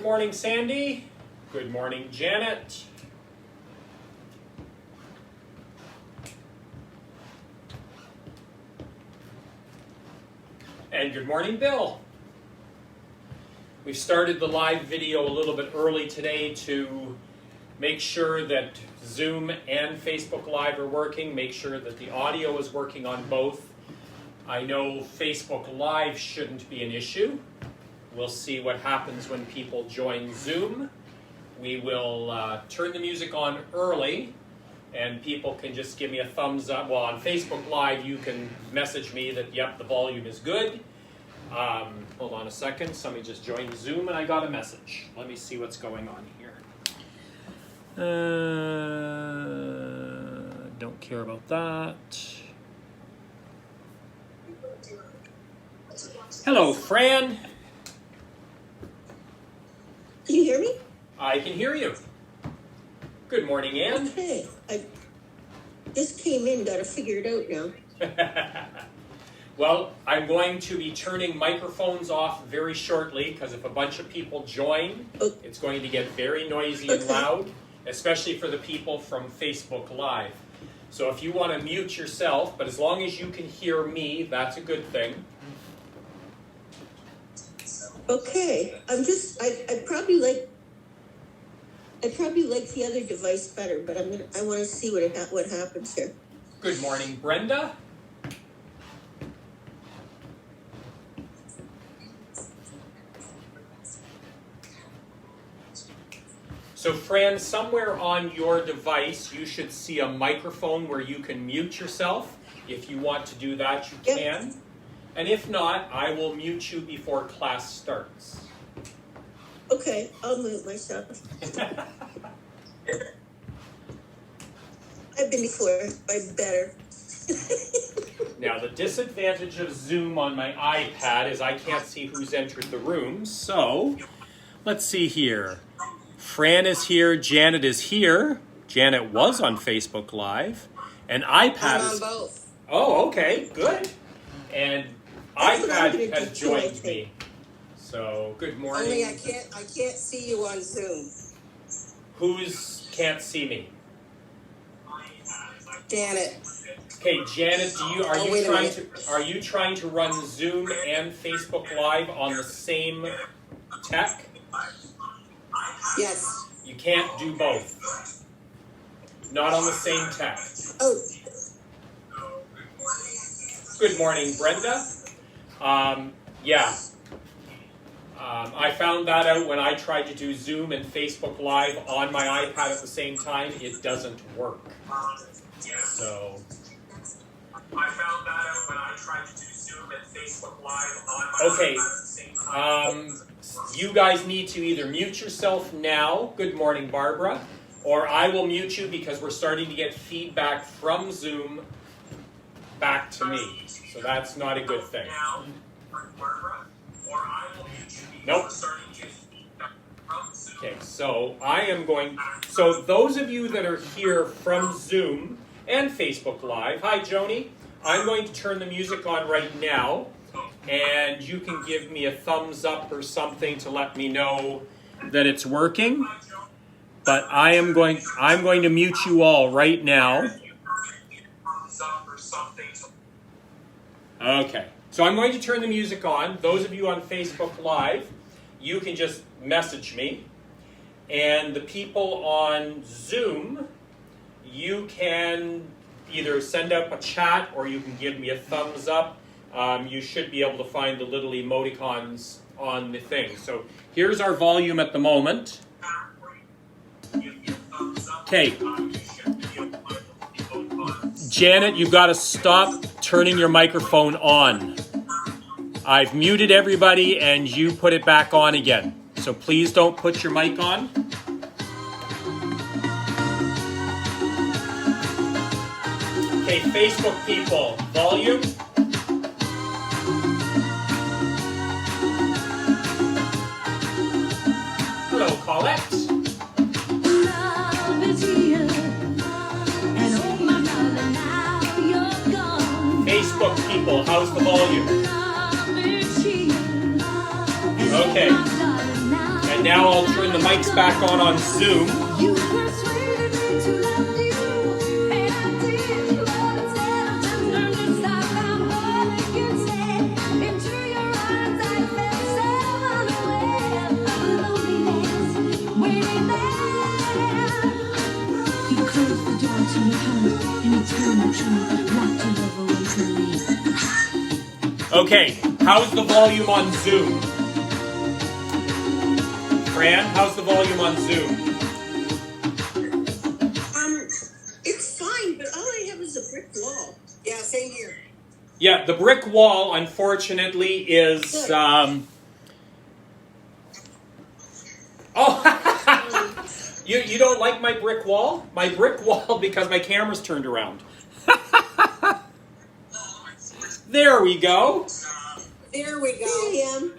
morning, Sandy. Good morning, Janet. And good morning, Bill. We've started the live video a little bit early today to make sure that Zoom and Facebook Live are working, make sure that the audio is working on both. I know Facebook Live shouldn't be an issue. We'll see what happens when people join Zoom. We will turn the music on early, and people can just give me a thumbs up. Well, on Facebook Live, you can message me that, yep, the volume is good. Hold on a second. Somebody just joined Zoom, and I got a message. Let me see what's going on here. Don't care about that. Hello, Fran. Can you hear me? I can hear you. Good morning, Ann. Okay. I just came in, got to figure it out now. Well, I'm going to be turning microphones off very shortly because if a bunch of people join, it's going to get very noisy and loud, especially for the people from Facebook Live. So if you want to mute yourself, but as long as you can hear me, that's a good thing. Okay. I probably like the other device better, but I want to see what happens here. Good morning, Brenda. So Fran, somewhere on your device, you should see a microphone where you can mute yourself. If you want to do that, you can. And if not, I will mute you before class starts. Okay, I'll mute myself. I've been before, I'm better. Now, the disadvantage of Zoom on my iPad is I can't see who's entered the room. So, let's see here. Fran is here, Janet is here. Janet was on Facebook Live. And iPad is... I'm on both. Oh, okay, good. And iPad has joined me. So, good morning. Only I can't see you on Zoom. Who's can't see me? Janet. Okay, Janet, are you trying to run Zoom and Facebook Live on the same tech? Yes. You can't do both. Not on the same tech. Oh. Good morning, Brenda. I found that out when I tried to do Zoom and Facebook Live on my iPad at the same time. It doesn't work. So, I found that out when I tried to do Zoom and Facebook Live on my iPad at the same time. You guys need to either mute yourself now, good morning, Barbara, or I will mute you because we're starting to get feedback from Zoom back to me. So that's not a good thing. Nope. Okay, so so those of you that are here from Zoom and Facebook Live, hi Joni, I'm going to turn the music on right now, and you can give me a thumbs up or something to let me know that it's working. But I'm going to mute you all right now. Okay, so I'm going to turn the music on. Those of you on Facebook Live, you can just message me. And the people on Zoom, you can either send up a chat or you can give me a thumbs up. You should be able to find the little emoticons on the thing. So here's our volume at the moment. Okay. Janet, you've got to stop turning your microphone on. I've muted everybody and you put it back on again. So please don't put your mic on. Okay, Facebook people, volume. Hello, Colette. Facebook people, how's the volume? Okay. And now I'll turn the mics back on Zoom. You persuaded me to love you, and I did. But instead of tenderness, I found more than could say. Into your arms, I felt so unaware of loneliness waiting there. You closed the door to your heart, and you turned the truth, locked your love away from me. Okay, how's the volume on Zoom? Fran, how's the volume on Zoom? It's fine, but all I have is a brick wall. Yeah, same here. Yeah, the brick wall, unfortunately, is... Oh, you don't like my brick wall? My brick wall because my camera's turned around. There we go. There we Here go. I am.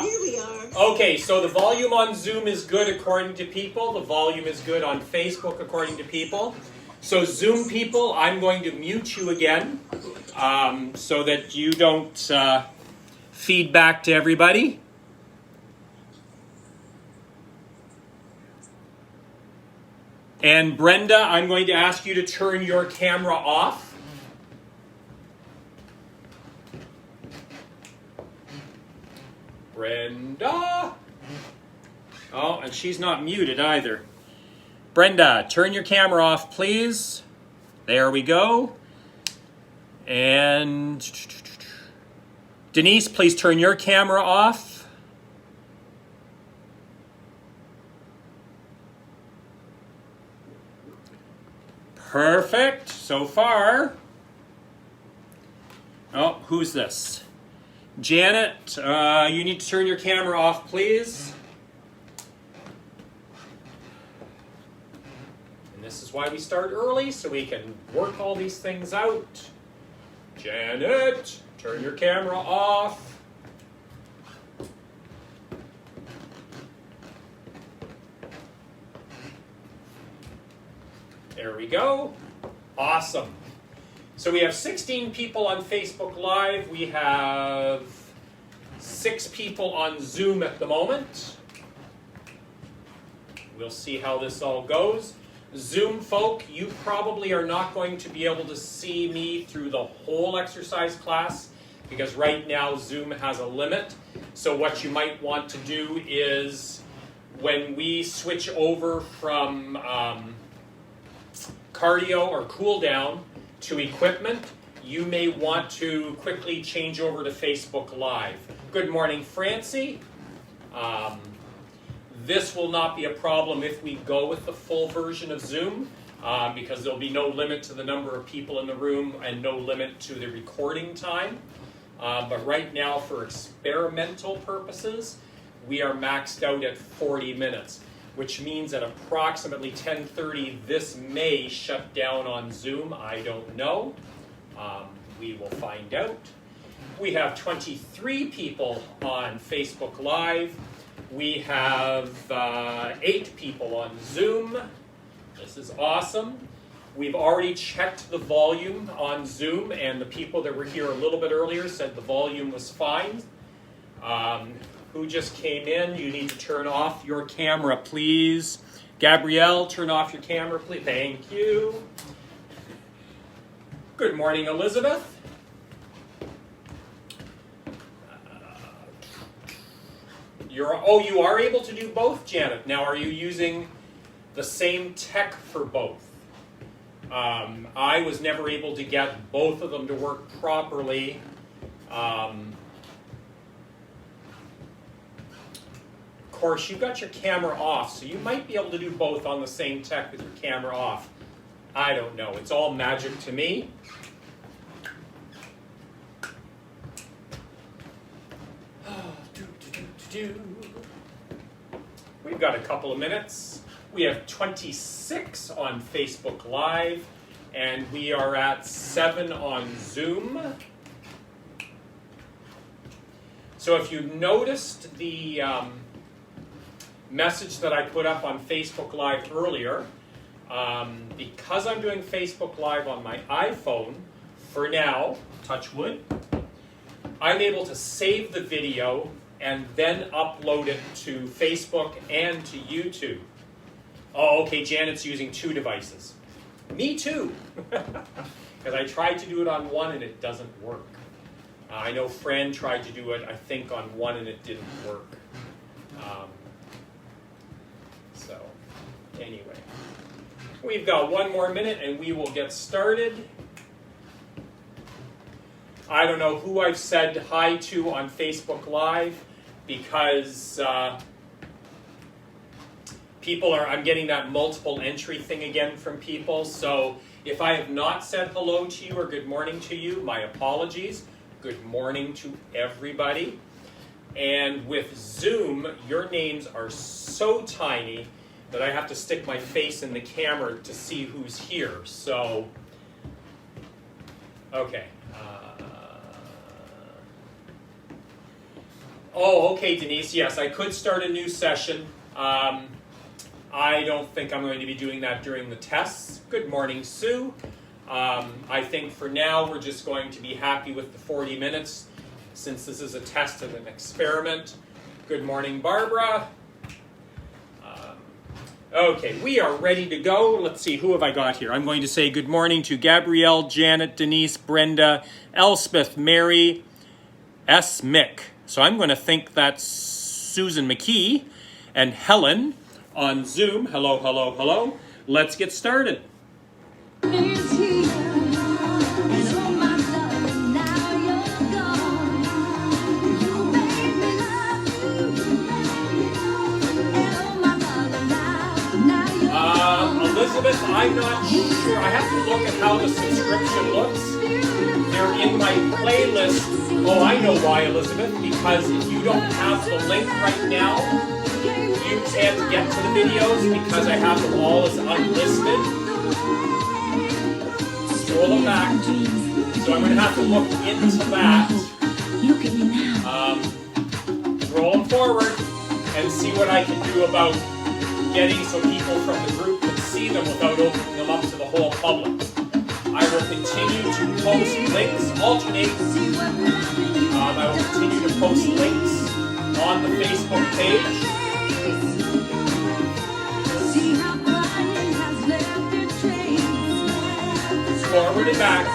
Here we are. Okay, so the volume on Zoom is good according to people. The volume is good on Facebook according to people. So Zoom people, I'm going to mute you again so that you don't feed back to everybody. And Brenda, I'm going to ask you to turn your camera off. Brenda. Oh, and she's not muted either. Brenda, turn your camera off, please. There we go. And Denise, please turn your camera off. Perfect, so far. Oh, who's this? Janet, you need to turn your camera off, please. And this is why we start early, so we can work all these things out. Janet, turn your camera off. There we go. Awesome. So we have 16 people on Facebook Live. We have 6 people on Zoom at the moment. We'll see how this all goes. Zoom folk, you probably are not going to be able to see me through the whole exercise class because right now Zoom has a limit. So what you might want to do is when we switch over from cardio or cool down to equipment, you may want to quickly change over to Facebook Live. Good morning, Francie. This will not be a problem if we go with the full version of Zoom because there'll be no limit to the number of people in the room and no limit to the recording time. But right now, for experimental purposes, we are maxed out at 40 minutes, which means at approximately 10:30, this may shut down on Zoom. I don't know. We will find out. We have 23 people on Facebook Live. We have 8 people on Zoom. This is awesome. We've already checked the volume on Zoom, and the people that were here a little bit earlier said the volume was fine. Who just came in? You need to turn off your camera, please. Gabrielle, turn off your camera, please. Thank you. Good morning, Elizabeth. You are able to do both, Janet. Now, are you using the same tech for both? I was never able to get both of them to work properly. Of course, you've got your camera off, so you might be able to do both on the same tech with your camera off. I don't know. It's all magic to me. We've got a couple of minutes. We have 26 on Facebook Live, and we are at 7 on Zoom. So if you noticed the message that I put up on Facebook Live earlier, because I'm doing Facebook Live on my iPhone, for now, touch wood, I'm able to save the video and then upload it to Facebook and to YouTube. Oh, okay, Janet's using 2 devices. Me too. Because I tried to do it on one and it doesn't work. I know Fran tried to do it, I think, on one and it didn't work. So, anyway. We've got 1 more minute and we will get started. I don't know who I've said hi to on Facebook Live because I'm getting that multiple entry thing again from people. So if I have not said hello to you or good morning to you, my apologies. Good morning to everybody. And with Zoom, your names are so tiny that I have to stick my face in the camera to see who's here. So, okay. Oh, okay, Denise. Yes, I could start a new session. I don't think I'm going to be doing that during the tests. Good morning, Sue. I think for now we're just going to be happy with the 40 minutes since this is a test and an experiment. Good morning, Barbara. Okay, we are ready to go. Let's see, who have I got here? I'm going to say good morning to Gabrielle, Janet, Denise, Brenda, Elspeth, Mary, S. Mick. So I'm going to think that's Susan McKee and Helen on Zoom. Hello, hello, hello. Let's get started. Elizabeth, I'm not sure. I have to look at how the subscription looks. They're in my playlist. Oh, I know why, Elizabeth. Because if you don't have the link right now, you can't get to the videos because I have them all as unlisted. Scroll them back. So I'm going to have to look into that. Roll them forward and see what I can do about getting so people from the group can see them without opening them up to the whole public. I will continue to post links, alternate. I will continue to post links on the Facebook page. Forward and back.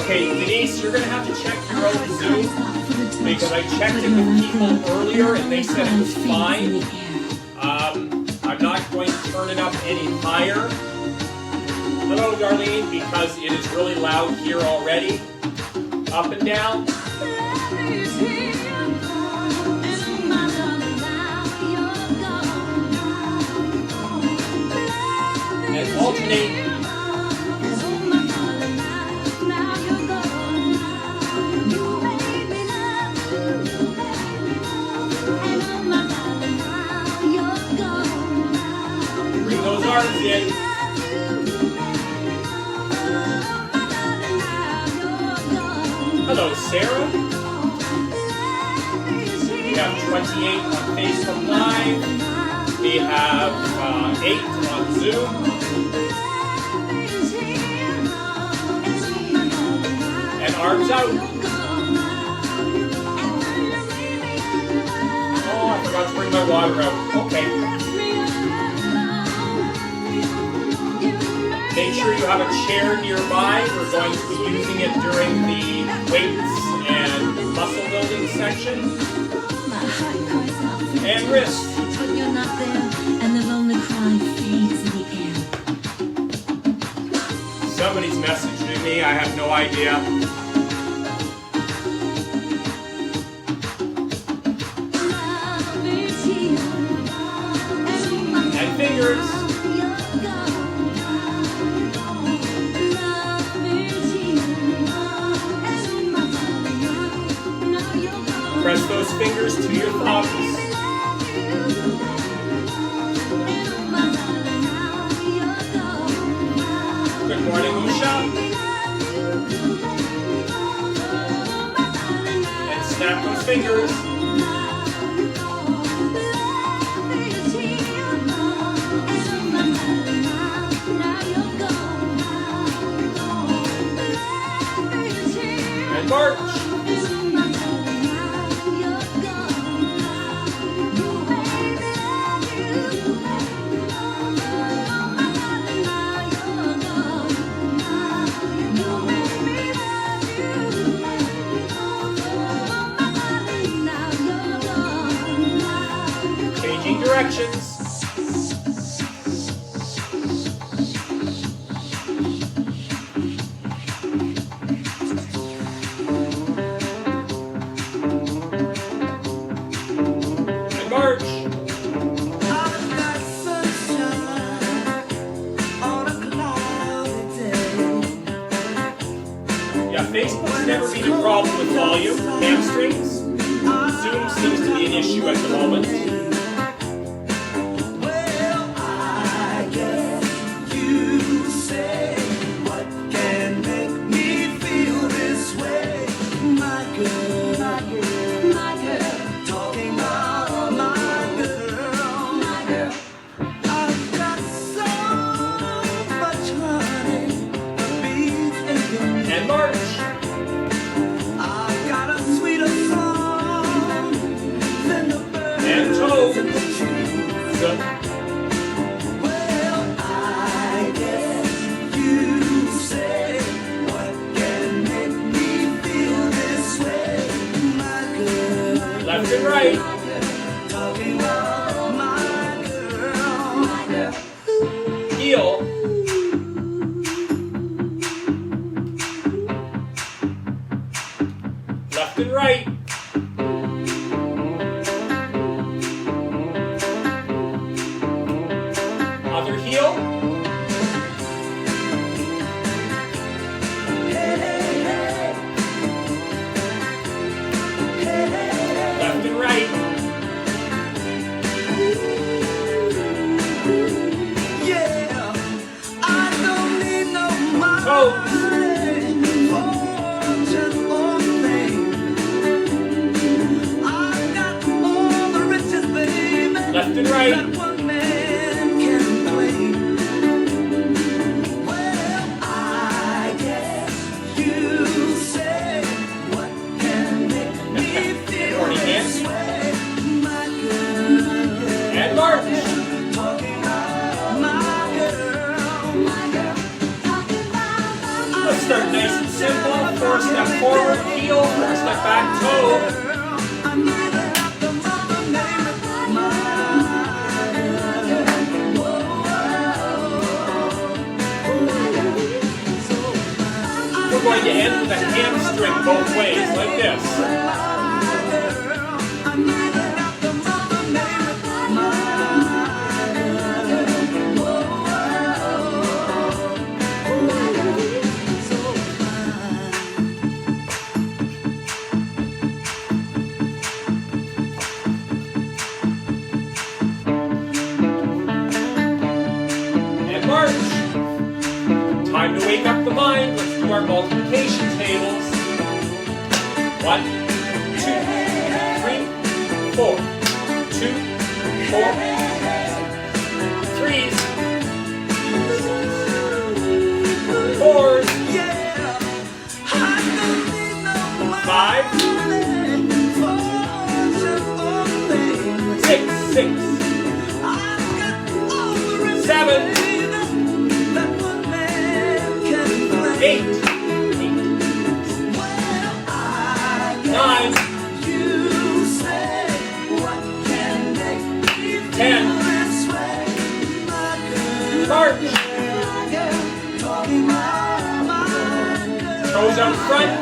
Okay, Denise, you're going to have to check your own Zoom because I checked it with people earlier and they said it was fine. I'm not going to turn it up any higher. Hello, Darlene, because it is really loud here already. Up and down. And alternate. Bring those arms in. Hello, Sarah. We have 28 on Facebook Live. We have 8 on Zoom. And arms out. Oh, I forgot to bring my water out. Okay. Make sure you have a chair nearby. We're going to be using it during the weights and muscle building section. And wrist. But you're not there, and the lonely cry fades in the air. Somebody's messaging me. I have no idea. And fingers. Press those fingers to your thumbs. Good morning, Usha. And snap those fingers. Facebook's never been a problem with volume. Hamstrings. Zoom seems to be an issue at the moment. Well, I guess you say what can make me feel this way, my girl, my girl, my girl. Talking about my girl, my girl. I've got so much honey, a beat in And March. I've got a sweeter song than the birds And Toe. in the trees. So, Well, I guess you say what can make me feel this way, my girl. left and right. Talking about my girl. Heel. Left and right. Other heel. Left and right. Yeah, I don't need no Toe. money, fortune or fame. I've got all the riches, baby, Left and right. that one man can claim. Well, I guess you say what can make me feel Morning, this Nancy. way, my girl. And March. Talking about my girl, my girl. Let's start nice and simple. 4 step forward, heel, 4 step back, toe. I never got the mother name of my girl. We're going to end with a hamstring both ways, like this. I never got the mother name of my And March. Time to wake up the mind. Let's do our multiplication tables. 1, 2, 3, 4. 2, 4. 3s. 4s. Yeah, I don't need no 5, money, fortune or fame. 6, 6. I've got all the riches, 7, baby, that one man can claim. 8, 8. Well, I 9, guess you say what can make me feel 10. this way, my girl. March. Talking about my girl. Toes out front.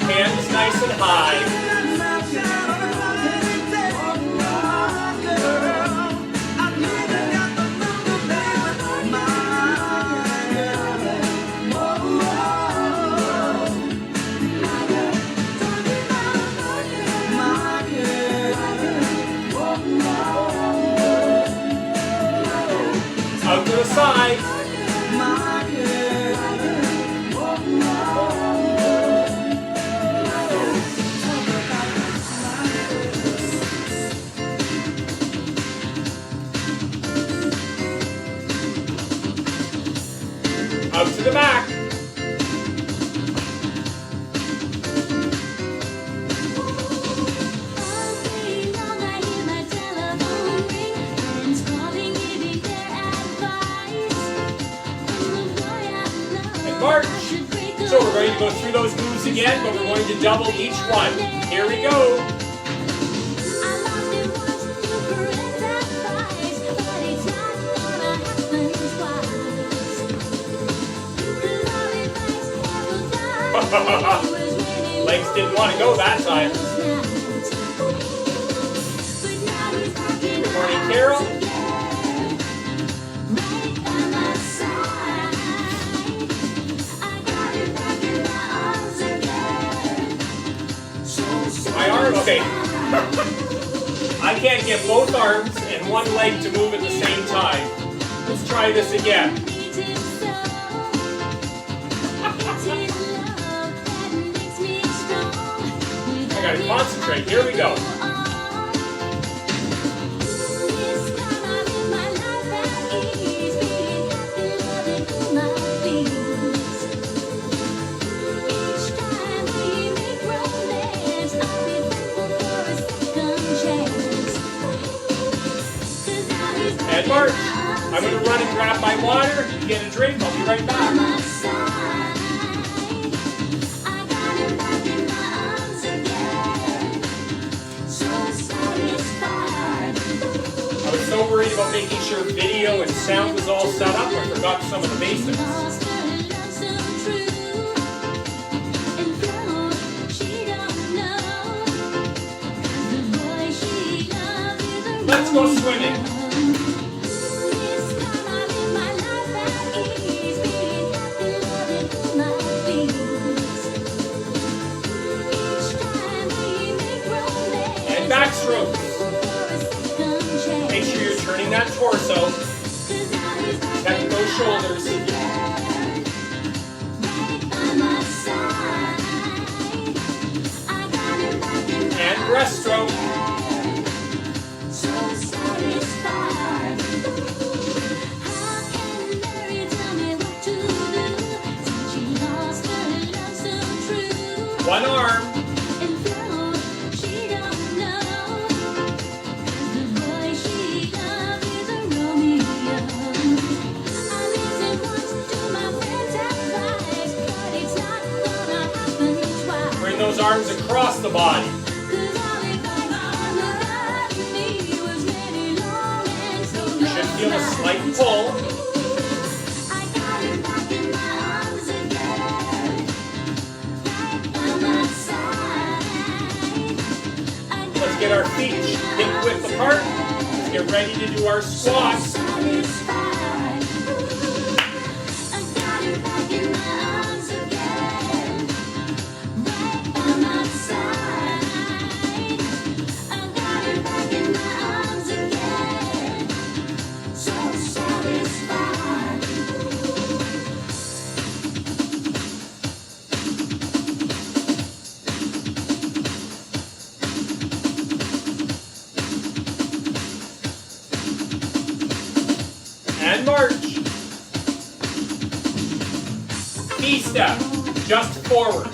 Hands nice and high. Out to the side. Out to the back. And march. So we're going to go through those moves again, but we're going to double each one. Here we go. Legs didn't want to go that time. Good morning, Carol. Okay. I can't get both arms and one leg to move at the same time. Let's try this again. I gotta concentrate. Here we go. And march. I'm going to run and grab my water, get a drink. I'll be right back. I was so worried about making sure video and sound was all set up, I forgot some of the basics. Let's go swimming. And backstroke. Make sure you're turning that torso. Protect those shoulders. And breaststroke. One arm. Bring those arms across the body. You should feel a slight pull. Let's get our feet hip width apart. Let's get ready to do our squats. And march. E-step, just forward.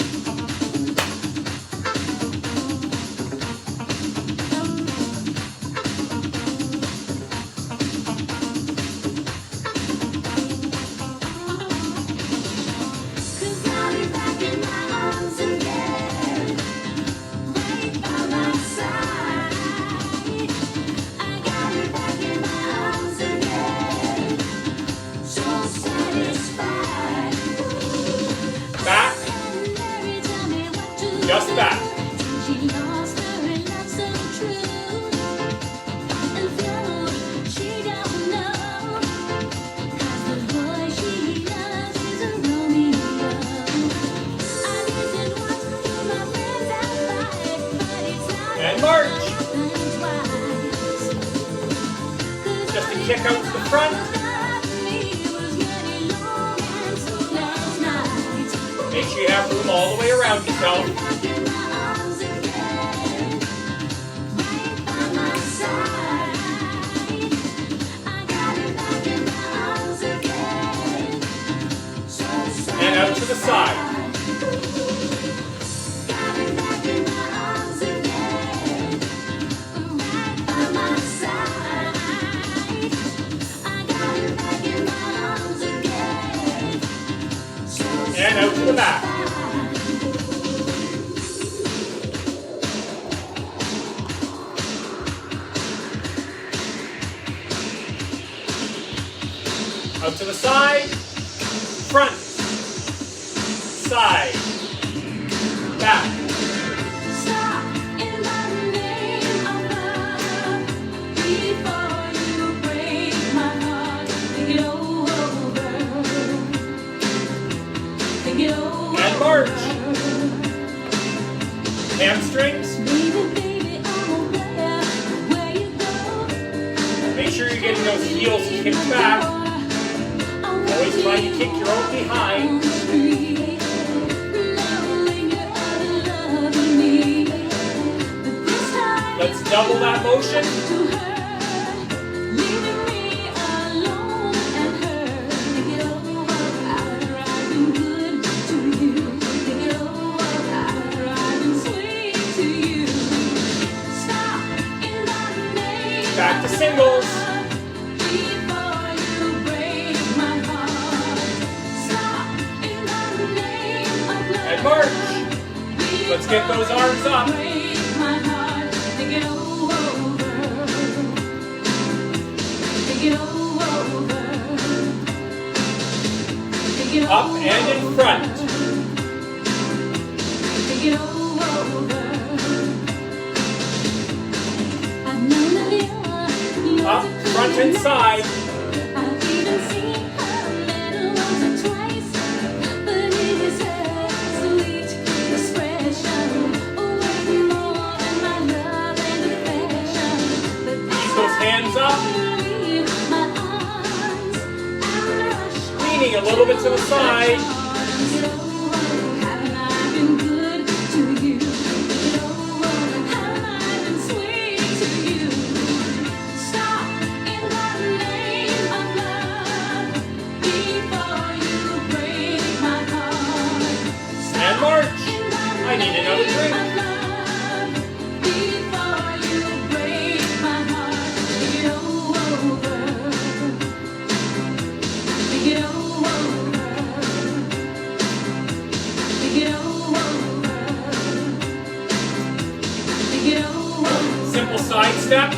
Back, just back. And march. Just a kick out to the front. Make sure you have room all the way around yourself. And out to the side. And out to the back. Out to the side, front, side, back. And march. Hamstrings. you're getting those heels kicked back. Always trying to kick your own behind. Let's double that motion. Back to singles. And march. Let's get those arms up. Up and in front. Up, front and side. Keep those hands up. Leaning a little bit to the side. And march. I need another drink. Simple side step.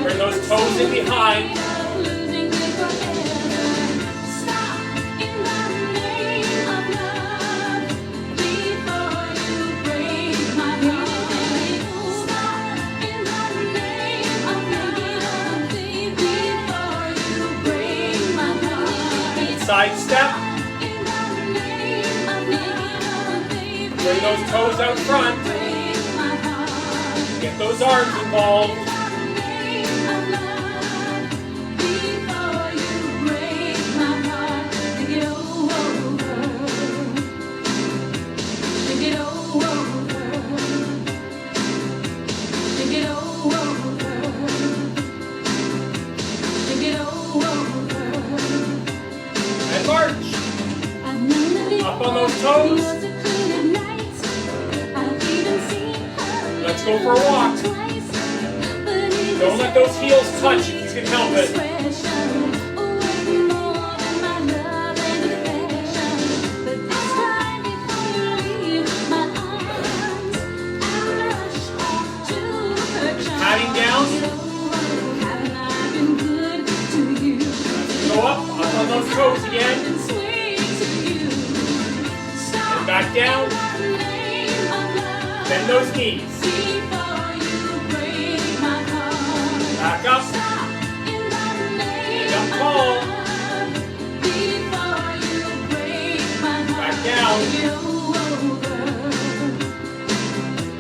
Bring those toes in behind. Side step. Bring those toes out front. Get those arms involved. And march. Up on those toes. Let's go for a walk. Don't let those heels touch if you can help it. Patting down. Go up on those toes again. And back down. Bend those knees. Back up. And up tall. Back down.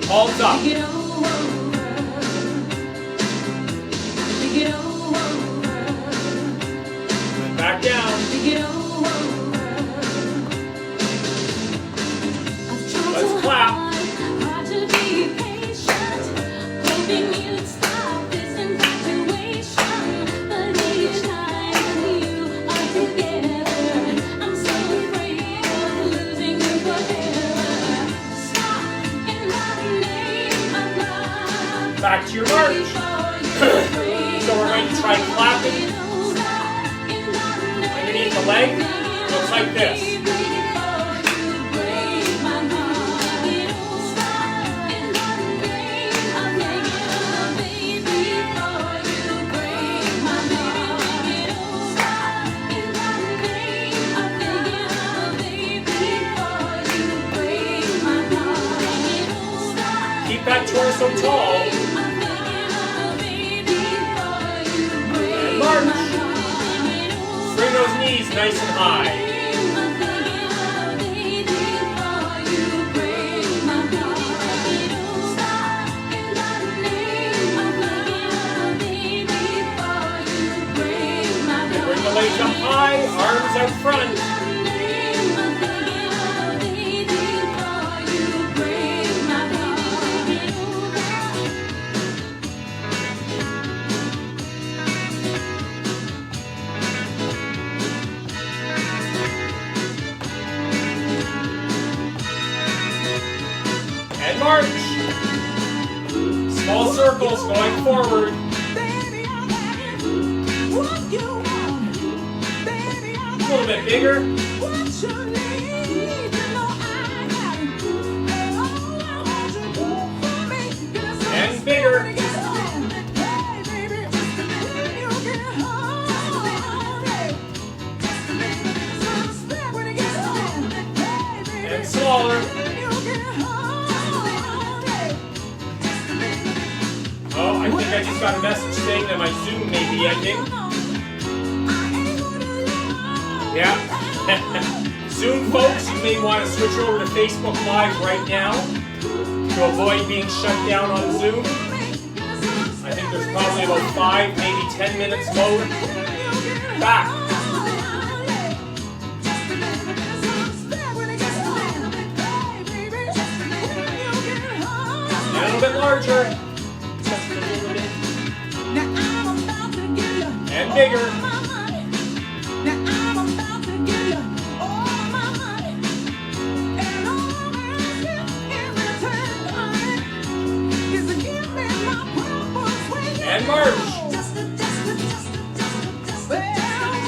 Palms up. And back down. Let's clap. Back to your march. So we're going to try clapping underneath the leg. Looks like this. Keep that torso tall. And march. Bring those knees nice and high. Bring the legs up high, arms out front. And march. Small circles going forward. A little bit bigger. And bigger. And smaller. Oh, I think I just got a message saying that my Zoom may be ending. Yeah. Zoom folks, you may want to switch over to Facebook Live right now to avoid being shut down on Zoom. I think there's probably about 5, maybe 10 minutes more. Back. And a little bit larger. Just a little bit. And bigger. And march.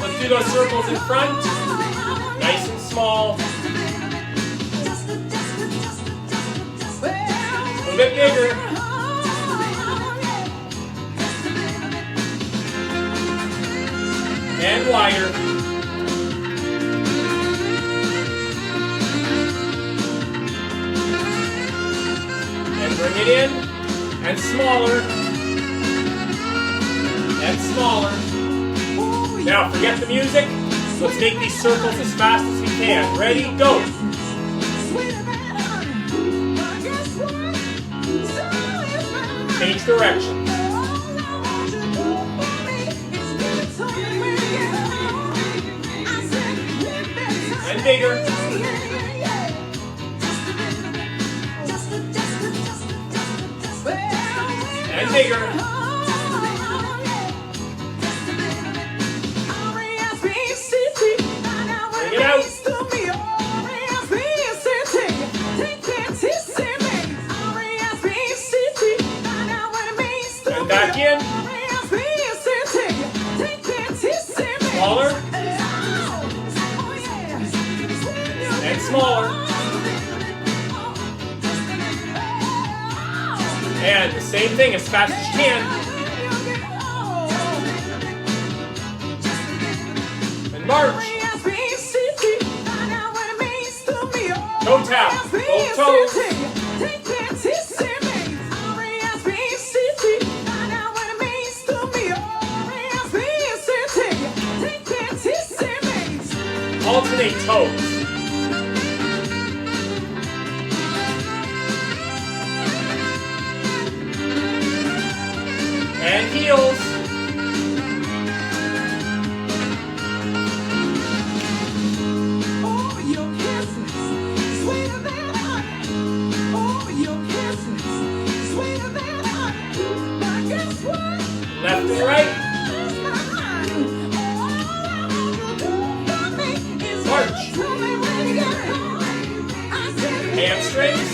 Let's do those circles in front. Nice and small. A little bit bigger. And wider. And bring it in. And smaller. And smaller. Now forget the music. Let's make these circles as fast as we can. Ready? Go. Change direction. And bigger. And bigger. Bring it out. And back in. Smaller. And smaller. And the same thing as fast as you can. And march. Toe tap. Both toes. Alternate toes. And heels. Left and right. March. Hamstrings.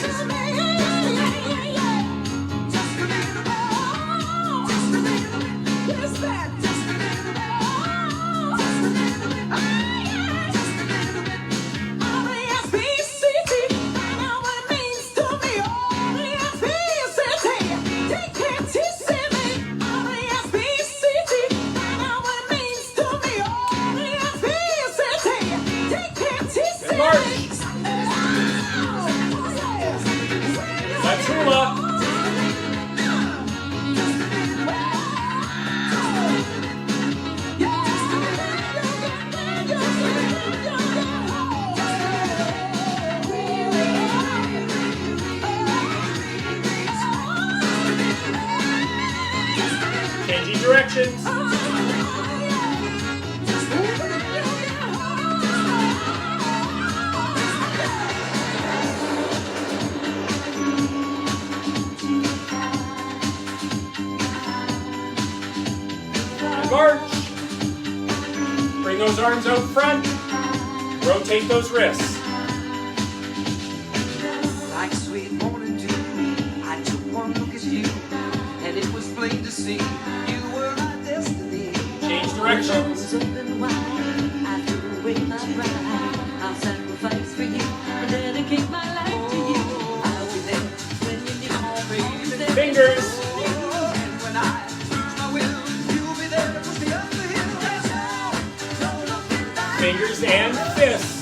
those arms out front. Rotate those wrists. Like sweet morning dew, I took one look at you, and it was plain to see you were my destiny. Change directions. Open wide, I threw away my pride. I'll sacrifice for you and dedicate my life to you. I'll be there when you need me, baby. Fingers. And when I lose my will, you'll be there to push me up the hill. That's all. No looking back. Fingers and fists.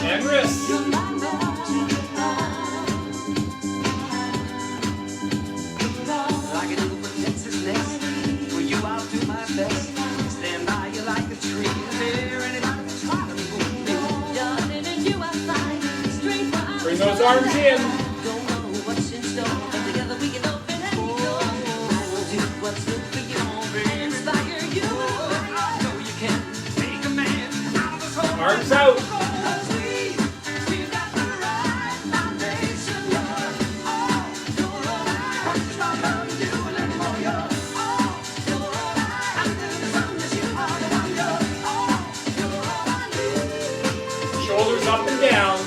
And wrists. Like an eagle protects his nest, for you I'll do my best. Stand by you like a tree, there anybody can try to move me. Darling, and you are fine. Straight for our Bring those arms in. Don't know what's in store, but together we can open any door. I will do what's good for you and inspire you. I know you can make a man out of us all. Arms out. We've got the right foundation. You're all, you're all I just I love you a little more. You're all, you're all I do the sun. Yes, you are the one. You're all, you're all I need. Shoulders up and down.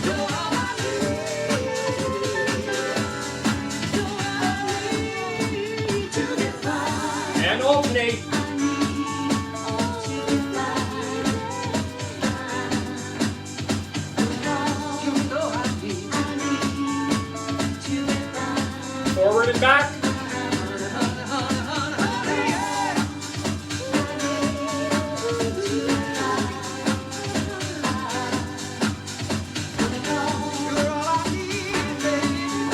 You're all I need to get by. And alternate. You know I need. Forward and back. You're all I need, baby.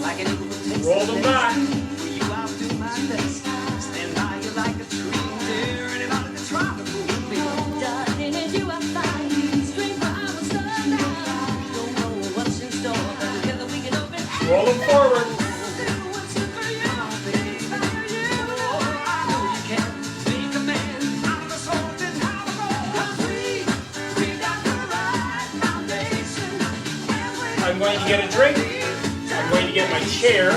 Like an eagle protects Roll his them nest. back. For you I'll do my best. Stand by you like a tree. There anybody can try to move me. Darling, and you are fine. Straight for our sun now. Don't know what's in store, but together we can open any Roll them forward. do what's good for you. Inspire you. I know you can make a man out of us all. Then how to roll? 'Cause we've got the right foundation. I'm going to get a drink. I'm going to get my chair.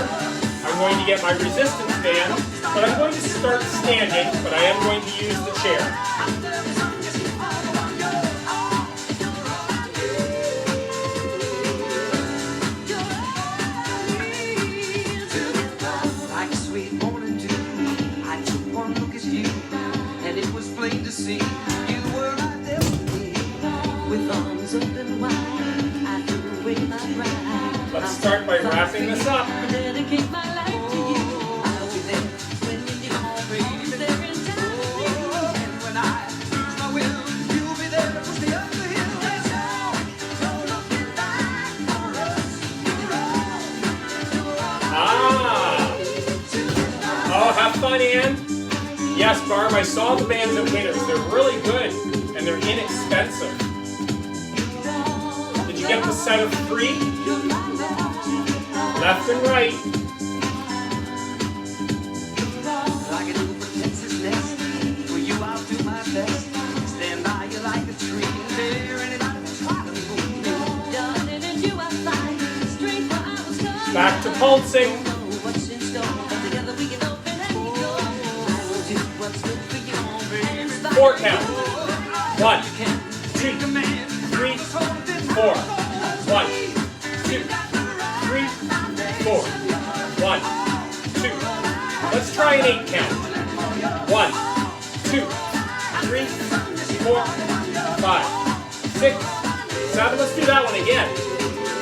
I'm going to get my resistance band. But I'm going to start standing, but I am going to use the chair. Like a sweet morning dew, I took one look at you, and it was plain to see you were my destiny. With arms open wide, I threw away my pride. Let's start by wrapping this up. I dedicate my life to you. I'll be there when you need me, baby. There in time for you. And when I lose my will, you'll be there to push me up the hill. That's all. No looking back for us. You're all Ah! Oh, have fun, Ann. Yes, Barb, I saw the bands at Winners. They're really good, and they're inexpensive. Did you get the set of 3? Left and right. like an eagle protects his nest. For you I'll do my best. Stand by you like a tree. There anybody can try to move me. Darling, and you are fine. Straight for our sun. Back to pulsing. Don't know what's in store, but together we can open any door. I will do what's good for you and inspire 4 you. count. 1, 2, 3, 4. 1, 2, 3, 4. 1, 2. Let's try an 8 count. 1, 2, 3, 4, 5, 6, 7. Let's do that one again.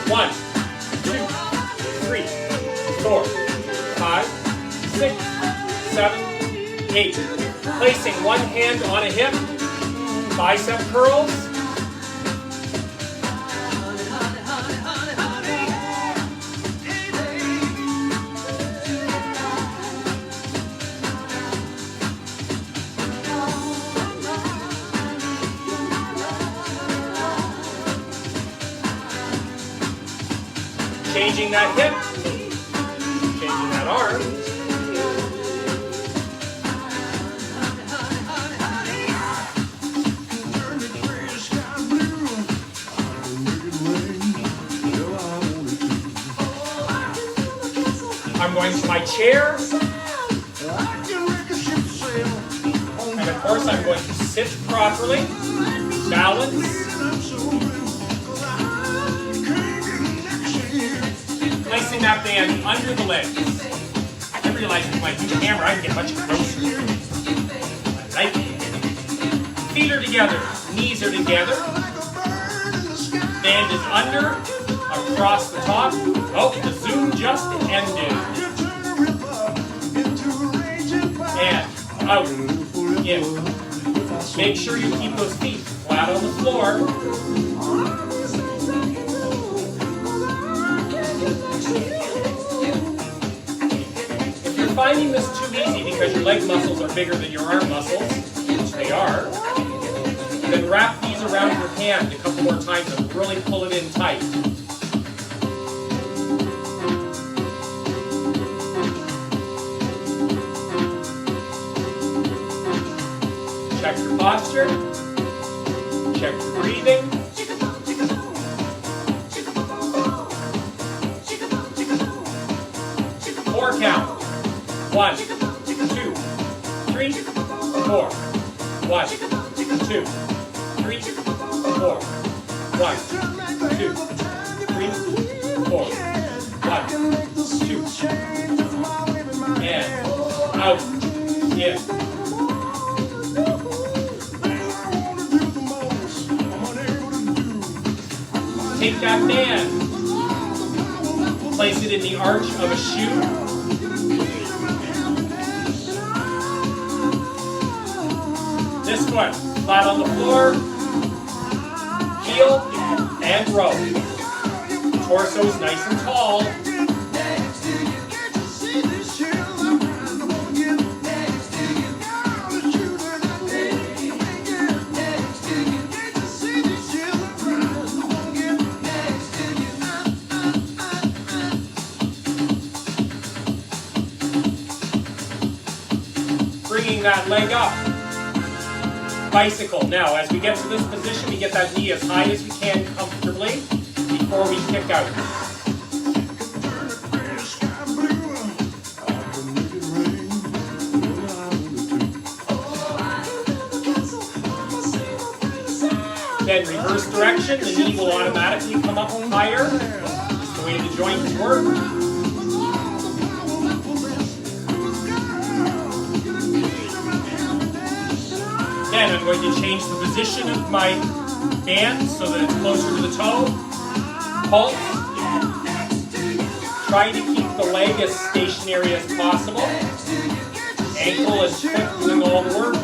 1, 2, 3, 4, 5, 6, 7, 8. Placing one hand on a hip. Bicep curls. Changing that hip, changing that arm. I'm going to my chair. And of course, I'm going to sit properly, balance. Placing that band under the legs. I realize with my new camera, I can get much closer. I like it. Feet are together, knees are together. Band is under, across the top. Oh, the zoom just ended. And out, in. Make sure you keep those feet flat on the floor. If you're finding this too easy because your leg muscles are bigger than your arm muscles, which they are, then wrap these around your hand a couple more times and really pull it in tight. Check your posture. Check your breathing. 4 count. 1, 2, 3, 4. 1, 2, 3, 4. 1, 2, 3, 4. 1, 2. And out. In. Take that band. Place it in the arch of a shoe. This one, flat on the floor, heel, and row. Torso's nice and tall. Bringing that leg up. Bicycle. Now, as we get to this position, we get that knee as high as we can comfortably before we kick out. Then reverse direction, the knee will automatically come up higher. It's the way the joints work. Then I'm going to change the position of my band so that it's closer to the toe. Pulse. Try to keep the leg as stationary as possible. Ankle and foot doing all the work.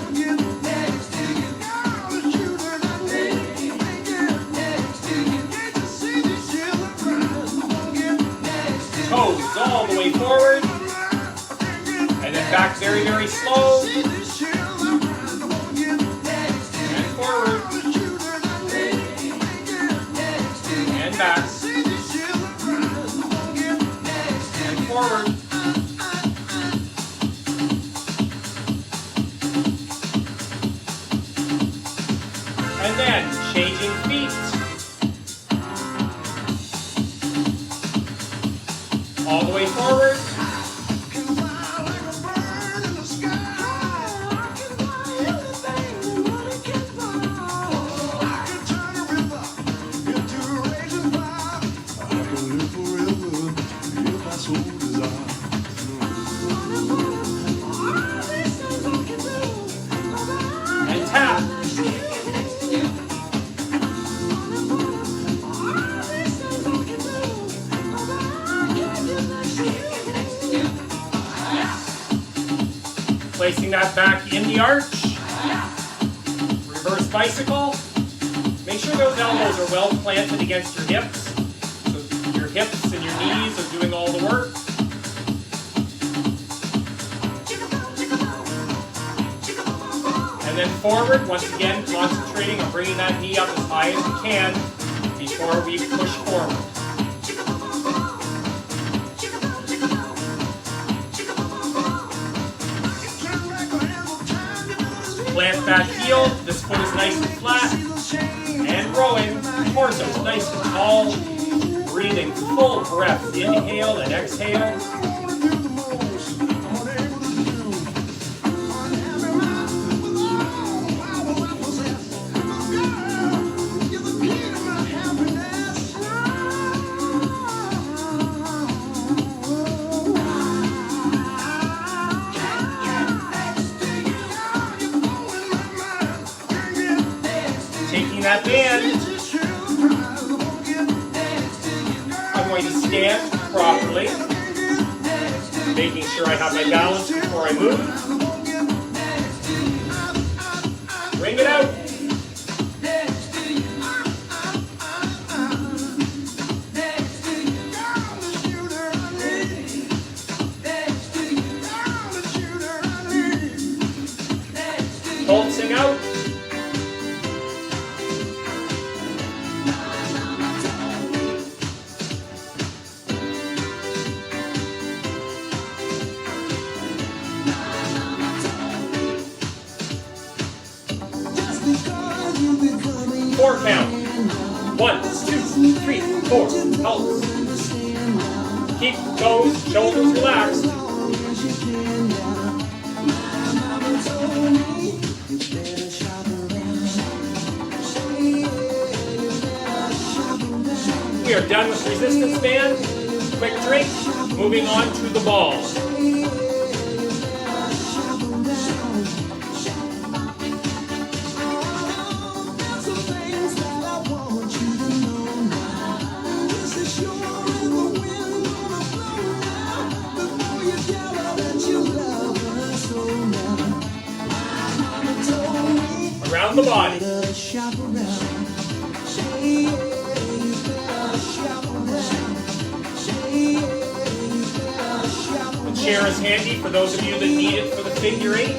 Toes all the way forward. And then back very, very slow. Back. And forward. And then changing feet. All the way forward. And tap. Placing that back in the arch. Reverse bicycle. Make sure those elbows are well planted against your hips. So your hips and your knees are doing all the work. And then forward, once again, concentrating on bringing that knee up as high as you can before we push forward. Plant that heel, this foot is nice and flat, and rowing, torso is nice and tall, breathing full breaths, inhale and exhale. that band, I'm going to stand properly, making sure I have my balance before I move. Bring it out. Pulsing out. Four count. 1, 2, 3, 4. Pulse. Keep toes, shoulders relaxed. We are done with resistance band. Quick drink. Moving on to the ball. Around the body. The chair is handy for those of you that need it for the figure 8.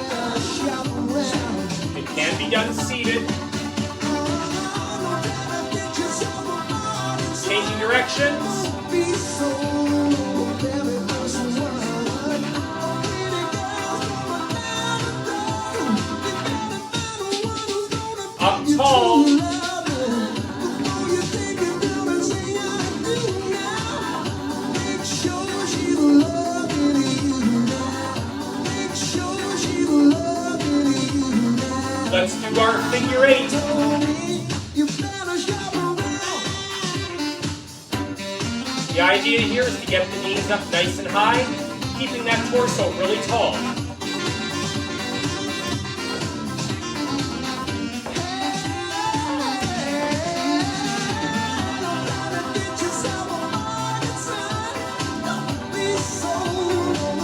It can be done seated. Changing directions. Up tall. Let's do our figure 8. The idea here is to get the knees up nice and high, keeping that torso really tall.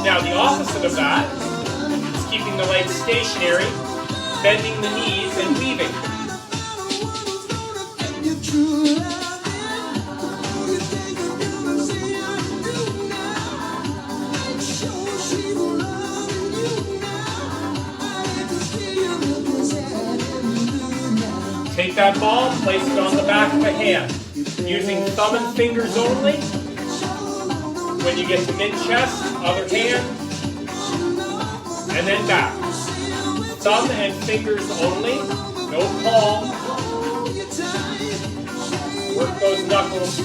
Now the opposite of that is keeping the legs stationary, bending the knees and weaving. Take that ball, place it on the back of a hand, using thumb and fingers only. When you get to mid-chest, other hand, and then back. Thumb and fingers only, no palm. Work those knuckles.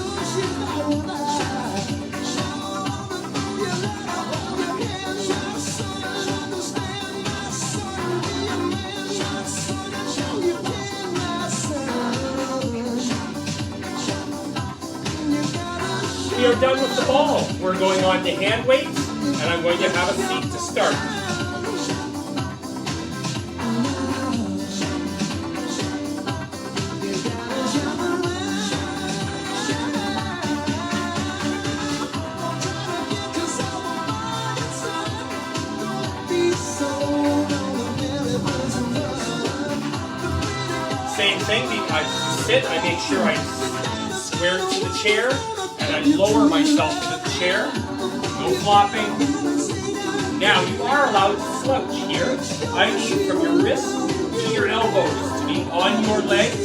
We are done with the ball. We're going on to hand weights, and I'm going to have a seat to start. Same thing, I sit, I make sure I square to the chair, and I lower myself to the chair. No flopping. Now, you are allowed to slouch here. I need from your wrists to your elbows to be on your legs,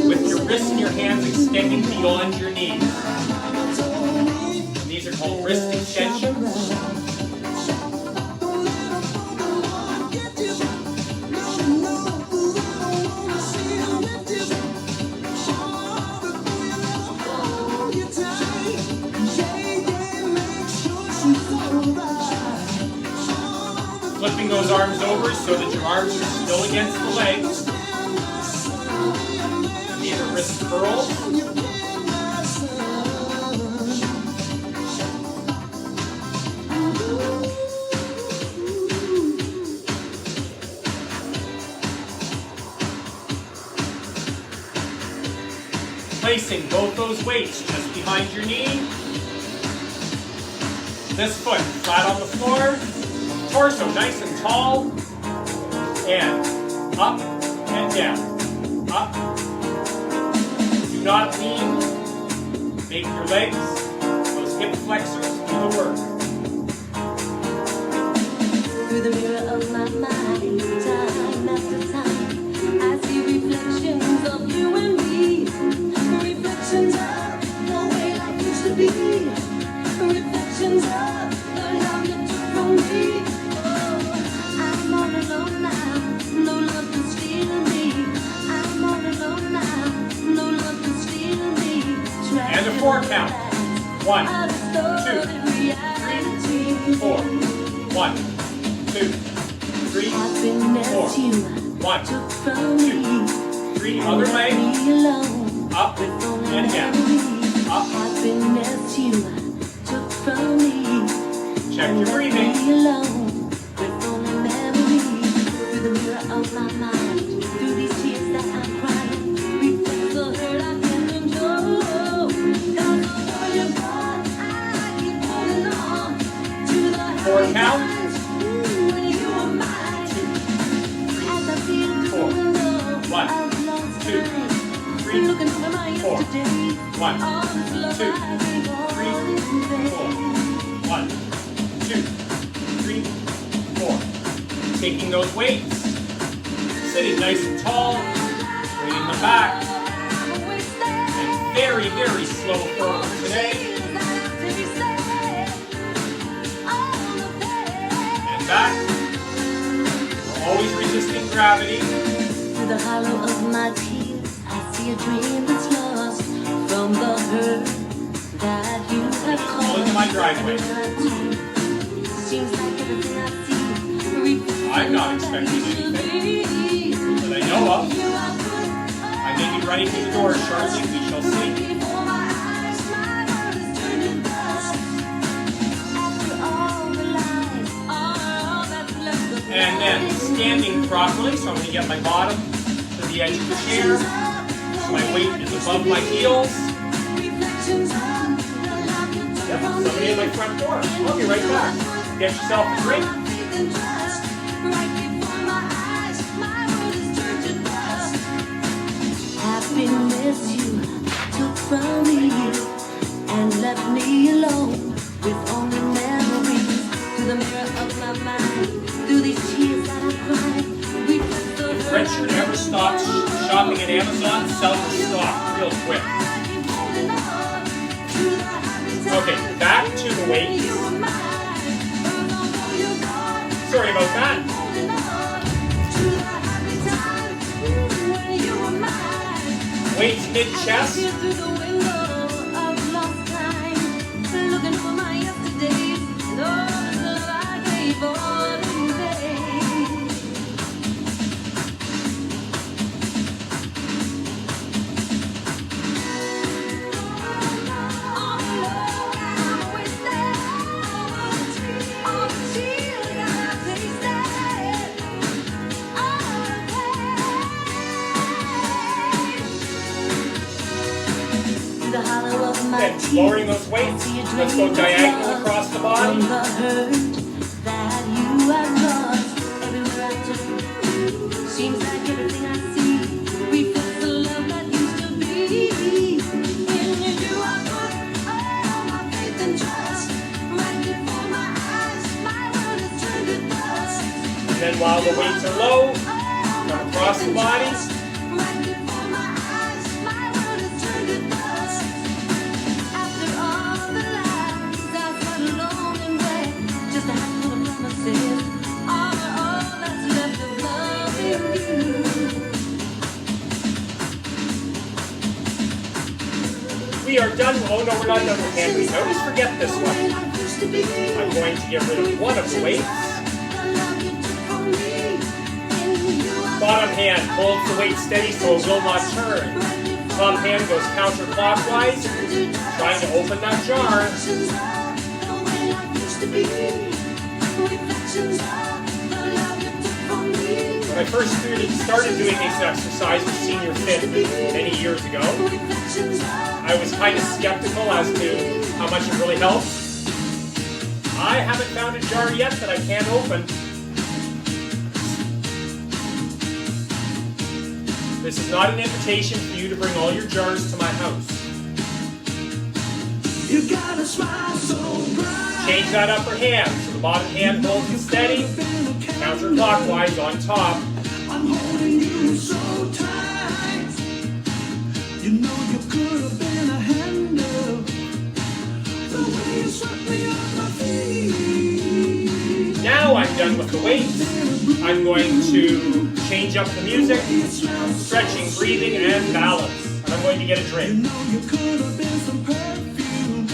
with your wrists and your hands extending beyond your knees. And these are called wrist extensions. Flipping those arms over so that your arms are still against the legs. These are wrist curls. Placing both those weights just behind your knee. This foot flat on the floor. Torso nice and tall. And up and down. Up. Do not lean. Make your legs, those hip flexors, do the work. Through the mirror of my mind, time after time, I see reflections of you and me. Reflections of the way life used to be. Reflections of the love you took from me. Oh, I'm all alone now, no love to steal me. I'm all alone now, no love to steal me. And a 4 count. 1, 2, 3, 4. 1, 2, 3, 4. 1, 2, 3. Other leg. Up and down. Up. Check your breathing. Four count. 1, 2, 3, 4. 1, 2, 3, 4. 1, 2, 3, 4. Taking those weights. Sitting nice and tall. Bringing them back. And very, very slow for today. And back. We're always resisting gravity. Through the hollow of my tears, I see a dream that's lost from the hurt that you have Pull into my driveway. Seems like everything I see. I'm not expecting anything that I know of. I may be running through the door shortly. We shall see. And then standing properly, so I'm going to get my bottom to the edge of the chair. So my weight is above my heels. Yep, somebody at my front door. I'll be right back. Get yourself a drink. Happiness you took from me and left me alone with only memories. Through the mirror of my mind, through these tears that I cried, Richard never stops shopping at Amazon. Sell your stock real quick. Okay, back to the weights. Sorry about that. Weights mid-chest. Then lowering those weights. Let's go diagonal across the body. Seems like everything I see reflects the love that used to be. In you I put all my faith and trust. Right before my eyes, my world has turned to dust. And then while the weights are low, come across the body. Right before my eyes, my world has turned to dust. After all the lies I felt alone and wet, just a handful of promises. All that's left of loving you. We are done. Oh no, we're not done with hand weights. I always forget this one. I'm going to get rid of one of the weights. Bottom hand holds the weight steady so it will not turn. Top hand goes counterclockwise, trying to open that jar. When I first started doing this exercise with Senior Fit many years ago, I was kind of skeptical as to how much it really helps. I haven't found a jar yet that I can't open. This is not an invitation for you to bring all your jars to my house. You got a smile so bright. Change that upper hand so the bottom hand holds it steady. Counterclockwise on top. I'm holding you so tight. You know you could have been a handle. The way you swept me off my feet. Now I'm done with the weights. I'm going to change up the music, stretching, breathing, and balance. And I'm going to get a You drink. know you could have been some perfume.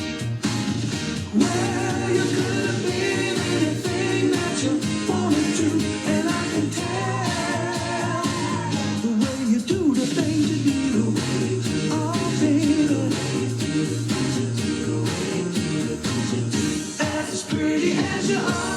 Well, you could have been anything that you wanted to, and I can tell the way you do the things you do. Oh, baby, as pretty as you are.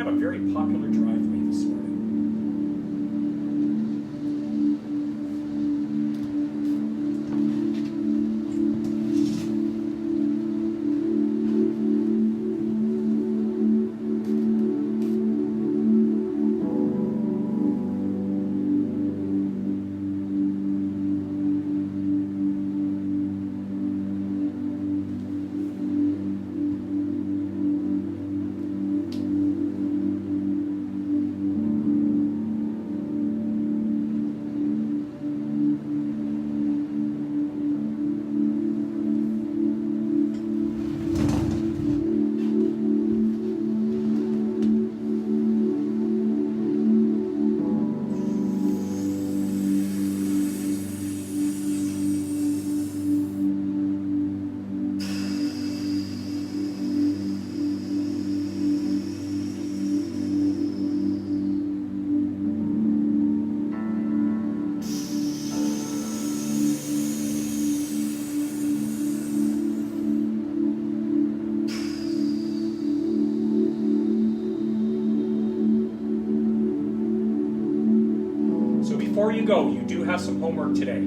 have a very popular driveway this morning. Before you go, you do have some homework today.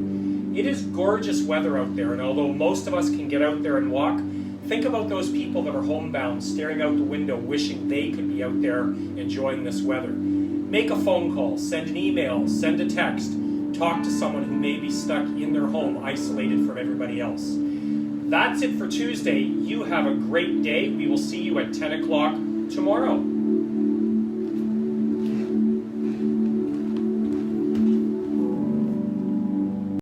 It is gorgeous weather out there, and although most of us can get out there and walk, think about those people that are homebound, staring out the window, wishing they could be out there enjoying this weather. Make a phone call, send an email, send a text, talk to someone who may be stuck in their home, isolated from everybody else. That's it for Tuesday. You have a great day. We will see you at 10 o'clock tomorrow.